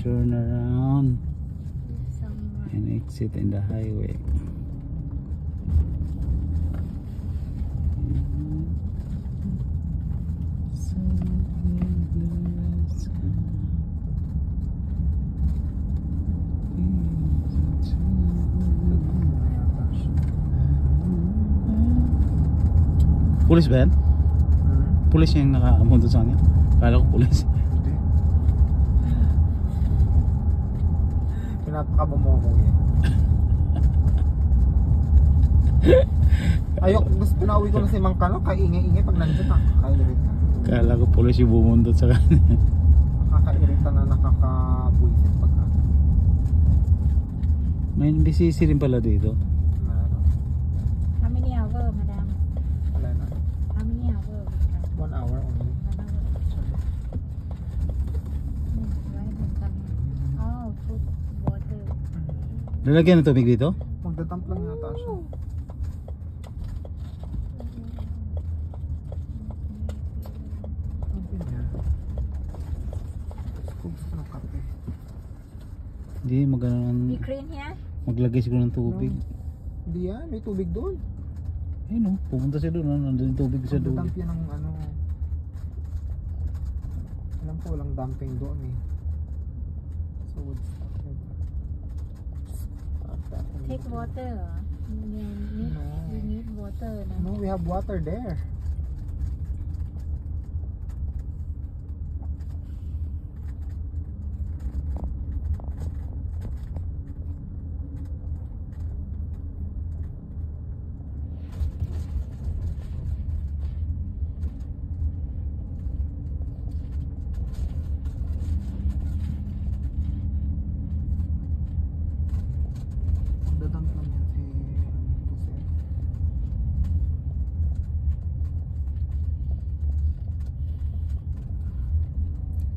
turn around Somewhere. and exit in the highway. Pulis ba yan? Pulis yung nakaamon doon sa kanya? Kala ko pulis. Hindi. Pinapakaba mo ako yan. Ayok, gusto pinauwi ko na si Mang Kano. Kaingay-ingay pag nandun na. Kakairita. Kala ko pulis yung bumundot sa kanya. Nakakairita na nakakabuisit pag May NBCC rin pala dito. How many hours, madam? Wala na. How many hours? 1 hour only. 1 hour. Right, oh, food, water. Lalagyan ng tubig dito? Magdadump lang yata siya. Ang pinya. Gusto ko ng kape. Hindi, Be clean here? maglagay siguro ng tubig. Hindi yan, may tubig doon. Ayun o, pupunta siya doon. Nandun yung tubig sa doon. Magdadump yan ng ano. Alam ko walang dumping doon eh. So we'll start with that. Take water. You need water. No, we have water there. Magdadump lang yan si Jose.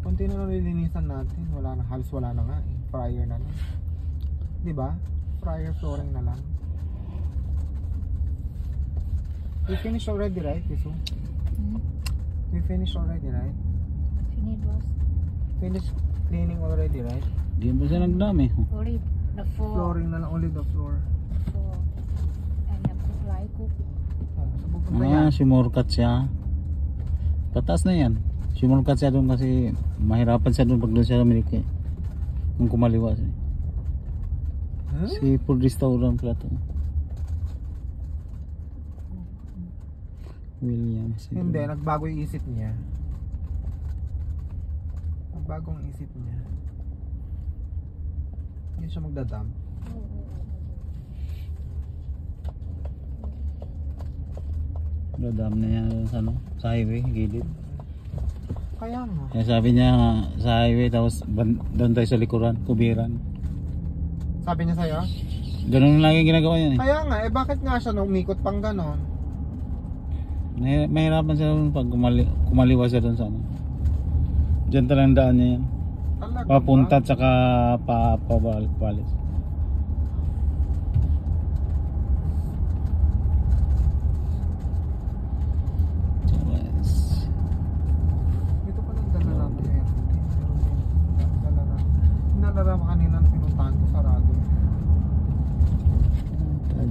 Konti na lang nilinisan natin. Wala na, halos wala na nga eh. Fryer na lang. Di ba? Fryer flooring na lang. We finished already, right, Piso? We finished already, right? If you need water. Finished cleaning already, right? Hindi ba siya nagdami? Only the floor. Flooring na lang, only the floor. Floor. And have to fly cook. Oh, so pupunta yan. Simurkat siya. Pataas na yan. Simurkat siya doon kasi mahirapan siya doon pag doon siya sa Amerika eh. Kung kumaliwa siya. Huh? Si food restaurant pala to. Williams. Hindi, nagbago yung isip niya. Nagbago ang isip niya. Hindi siya magdadump. Dadam na yan sa, ano, sa highway, gilid. Kaya nga. Kaya sabi niya sa highway tapos doon tayo sa likuran, kubiran. Sabi niya sa'yo? Ganun lang yung ginagawa yan eh. Kaya nga, eh bakit nga siya umikot pang ganon? Mahirapan siya doon pag kumaliwa siya doon sa ano. Diyan talagang daan niya yan. Talaga Papunta ba? at saka papalis. Dito pa lang dalaram kaya. Dalaram kanina pinuntahan ko sarado.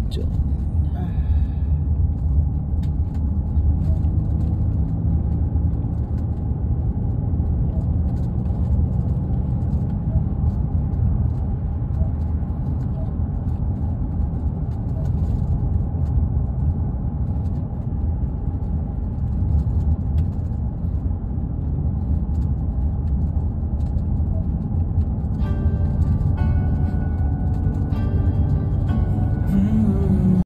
John.